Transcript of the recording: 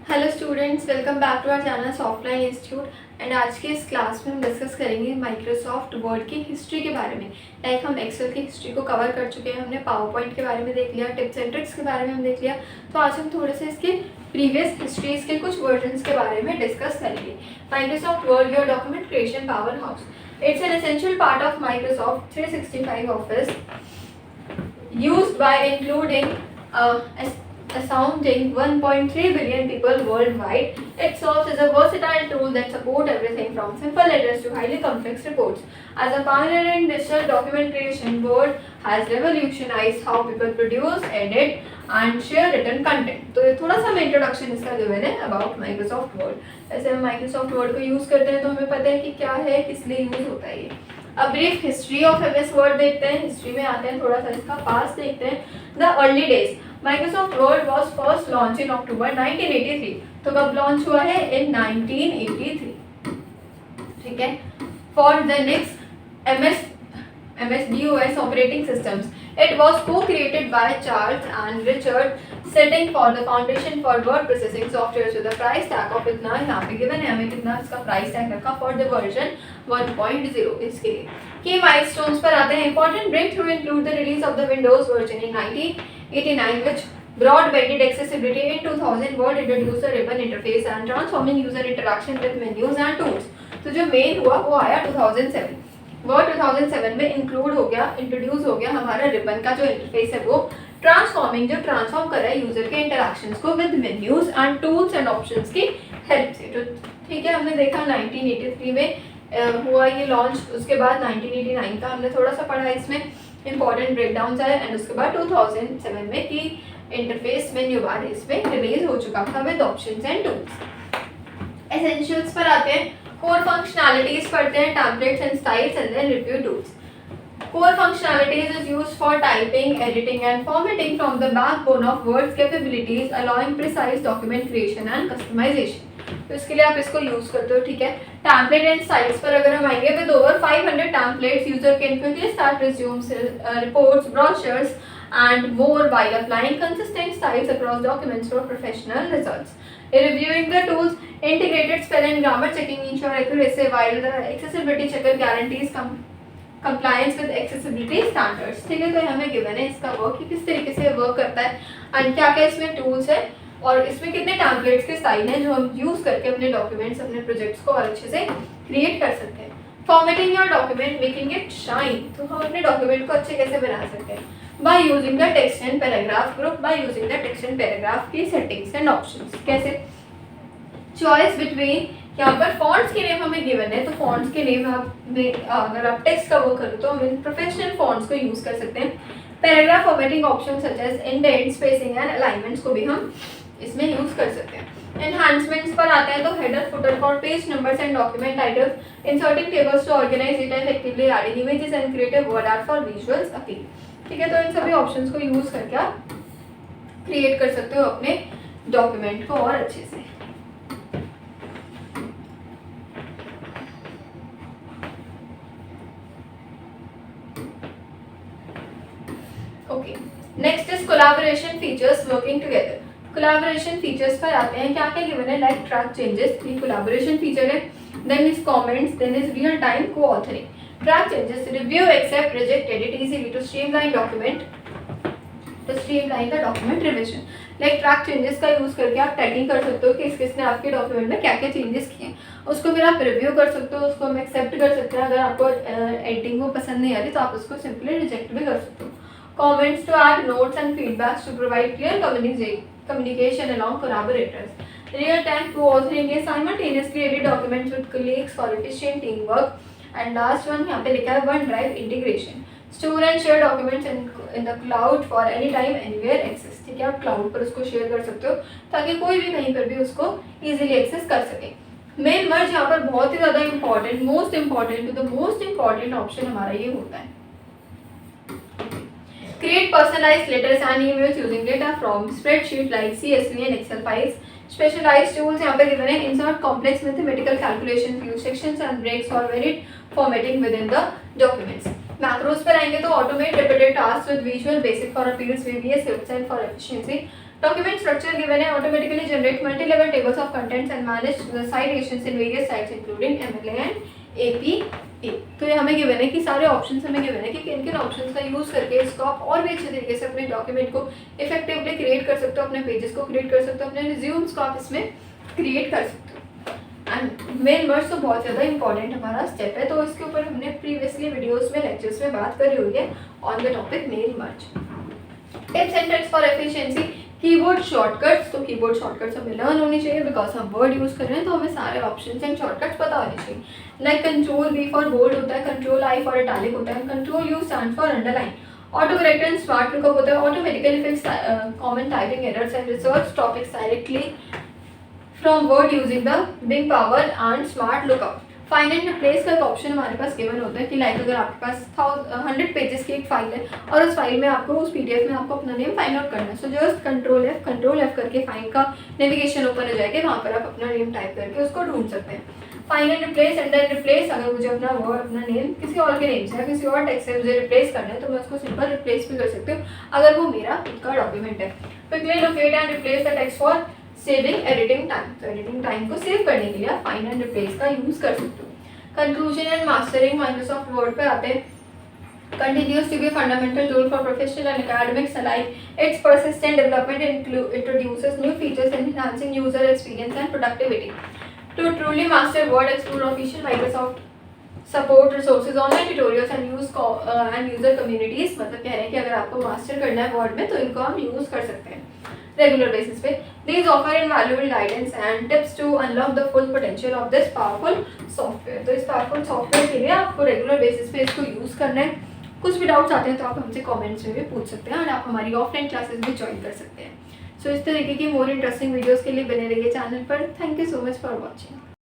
Hello students, welcome back to our channel Softline institute. And आज के इस class में हम डिस्कस करेंगे माइक्रोसॉफ्ट वर्ड की हिस्ट्री के बारे में। लाइक हम एक्सेल की हिस्ट्री को कवर कर चुके हैं, हमने पावर पॉइंट के बारे में देख लिया, टिप्स एंड ट्रिक्स के बारे में हम देख लिया। तो आज हम थोड़े से इसके प्रीवियस हिस्ट्रीज के कुछ वर्जन्स के बारे में डिस्कस करेंगे। Microsoft word your document creation power house, it's an essential part of Microsoft 365 office used by including astounding 1.3 billion people worldwide. It serves as a versatile tool that supports everything from simple letters to highly complex reports. As a pioneer in digital document creation, Word has revolutionized how people produce, edit and share written content. तो ये थोड़ा सा मैं introduction इसका given है about Microsoft word. ऐसे हम Microsoft word को यूज़ करते हैं तो हमें पता है कि क्या है, किस लिए यूज़ होता है ये। अब brief history of MS word देखते हैं, हिस्ट्री में आते हैं, थोड़ा सा इसका पास देखते हैं। The early days Microsoft Word was first launch in October 1983। तो कब लॉन्च हुआ है? इन 1983। ठीक है। For the next MS-DOS operating systems. It was co-created by Charles and Richard, setting for the foundation for word processing software with a price tag of इतना यहाँ पे given है हमें कितना इसका price tag रखा for the version 1.0 इसके लिए। Key milestones पर आते हैं। Important breakthrough include the release of the Windows version in 1989 which brought banded accessibility. In 2000 Word introduced a ribbon interface and transforming user interaction with menus and tools. तो जो main हुआ वो आया 2007। Word 2007 में introduce हो गया हमारा ribbon का जो इंटरफेस है वो ट्रांसफॉर्म कर रहा है यूजर के इंटरैक्शंस को with menus and tools and options की हेल्प से। तो ठीक है, हमने देखा 1983 में हुआ ये लॉन्च। उसके बाद 1989 का हमने थोड़ा सा पढ़ा, इसमें इंपॉर्टेंट ब्रेकडाउन आए। एंड उसके बाद 2007 में की इंटरफेस मेन्यू बार इसमें रिलीज हो चुका था with options and tools. Essentials पर आते हैं। कोर फंक्शनैलिटीज पढ़ते हैं, templates and styles and then review tools. Core functionalities is used for typing, editing and formatting from the backbone of Word's capabilities, allowing precise document creation and customization. तो इसके लिए आप इसको यूज करते हो। ठीक है। टेम्पलेट एंड स्टाइल्स पर अगर हम आएंगे, with over 500 templates user can quickly start resumes, reports, brochures and more while applying consistent styles across documents for professional results. Reviewing the tools, integrated spell and grammar checking ensure accuracy while the accessibility checker guarantees compliance with accessibility standards. ठीक है, तो हमें given है इसका work कि किस तरीके से वर्क करता है एंड क्या क्या इसमें टूल्स है और इसमें कितने टेम्पलेट्स के स्टाइल हैं जो हम यूज करके अपने डॉक्यूमेंट्स, अपने प्रोजेक्ट्स को और अच्छे से क्रिएट कर सकते हैं। Formatting your document, making it shine, तो हम अपने डॉक्यूमेंट को अच्छे कैसे बना सकते हैं? by using the text and paragraph group, by using the text and paragraph की settings and options। कैसे? choice between, यहाँ पर fonts के नेम हमें given है, तो fonts के नेम अगर आप text का वो करो तो हम प्रोफेशनल fonts को यूज कर सकते हैं। Paragraph formatting option such as indent, spacing and alignments को भी हम इसमें यूज कर सकते हैं। एनहांसमेंट्स पर आते हैं तो header, footer for page numbers and document titles, inserting tables to organise data effectively, adding images and creative word art for visuals appeal. ठीक है, तो इन सभी ऑप्शंस को यूज करके आप क्रिएट कर सकते हो अपने डॉक्यूमेंट को और अच्छे से। Okay, next is collaboration features, working together. Collaboration features पर आते हैं। क्या क्या गिवन है? लाइक ट्रैक चेंजेस, ये कोलैबोरेशन फीचर है। Then is comments, then is real time co-authoring. Track changes, review, accept, reject, edit easily to streamline the document revision. Like track changes का use करके आप टैगिंग कर सकते हो कि किसने आपके डॉक्यूमेंट में क्या क्या चेंजेस किए हैं, उसको फिर आप रिव्यू कर सकते हो, उसको हम एक्सेप्ट कर सकते हैं। अगर आपको एडिटिंग वो पसंद नहीं आ रही तो आप उसको सिंपली रिजेक्ट भी कर सकते हो। Comments to add notes and feedbacks to provide clear communication along collaborators. Real time co-authoring is simultaneously edit documents with colleagues for efficient teamwork. And last one यहाँ पे लिखा है one drive integration, store and share documents in the cloud for any time anywhere access. ठीक है, आप cloud पर उसको share कर सकते हो ताकि कोई भी कहीं पर भी उसको इजीली एक्सेस कर सके। मेल मर्ज यहाँ पर बहुत ही ज़्यादा important, most important to the most important option हमारा ये होता है। Create personalised letters and emails using data from spreadsheet like CSV and Excel files. Specialised tools यहाँ पे गिवन है। Insert complex mathematical calculation, use sections and breaks for varied formatting with in the documents. Macros पर आएंगे तो automate repeated task with Visual Basic for appearance, VBA scripts and for efficiency. Document structure given है, automatically generate multi-level tables of contents and manage the citations in various sites including MLA and APA। तो ये हमें given है कि सारे options हमें given है कि किन किन ऑप्शंस का यूज़ करके इसको आप और भी अच्छे तरीके से अपने डॉक्यूमेंट को इफेक्टिवली क्रिएट कर सकते हो, अपने पेजेस को क्रिएट कर सकते हो, अपने रिज्यूम्स को आप इसमें क्रिएट कर सकते हो। एंड मेल मर्ज तो बहुत ज़्यादा इंपॉर्टेंट हमारा स्टेप है, तो इसके ऊपर हमने प्रीवियसली वीडियोस में लेक्चर्स में बात करी हुई है on the topic mail merge. Tips and tricks for efficiency, keyboard shortcuts. तो कीबोर्ड शॉर्टकट्स हमें लर्न होनी चाहिए बिकॉज हम वर्ड यूज़ कर रहे हैं, तो हमें सारे ऑप्शंस एंड शॉर्टकट्स पता होने चाहिए। Like control V for bold होता है, कंट्रोल I फॉर इटैलिक होता है, control U stand for underline. Auto correct and smart lookup होता है, automatically fix common typing errors and research topics directly from Word using the Bing power and smart lookup. Find and replace का एक option हमारे पास given होता है कि like अगर आपके पास 100 पेजेस की एक फाइल है और उस फाइल में आपको उस PDF में आपको अपना नेम फाइंड आउट करना है, सो जस्ट कंट्रोल F करके फाइल का नेविगेशन ओपन हो जाएगा, वहाँ पर आप अपना नेम टाइप करके उसको ढूंढ सकते हैं। Find and replace and then replace, अगर मुझे अपना नेम किसी और के नेम से या किसी और टेक्स्ट से मुझे रिप्लेस करना है तो मैं उसको सिंपल रिप्लेस भी कर सकती हूँ अगर वो मेरा खुद का डॉक्यूमेंट है। Quickly locate and replace the text for saving editing time, तो एडिटिंग टाइम को सेव करने के लिए आप फाइंड एंड रिप्लेस का यूज़ कर सकते हो। Conclusion and mastering, Microsoft word पे आते हैं। Continues to be a fundamental tool for professional and academics alike. Its persistent development introduces new features enhancing user experience and productivity. To truly master Word, explore official Microsoft support resources, online tutorials and user communities। मतलब कह रहे हैं कि अगर आपको master करना है word में तो इनको हम यूज़ कर सकते हैं रेगुलर बेसिस पे। These offer invaluable guidance and tips to unlock the full potential of this powerful software। तो इस पावरफुल सॉफ्टवेयर के लिए आपको रेगुलर बेसिस पे इसको यूज़ करना है। कुछ भी डाउट्स आते हैं तो आप हमसे कमेंट्स में भी पूछ सकते हैं और आप हमारी ऑफलाइन क्लासेस भी ज्वाइन कर सकते हैं। सो इस तरीके की मोर इंटरेस्टिंग वीडियोज़ के लिए बने रहिए चैनल पर। Thank you so much for watching.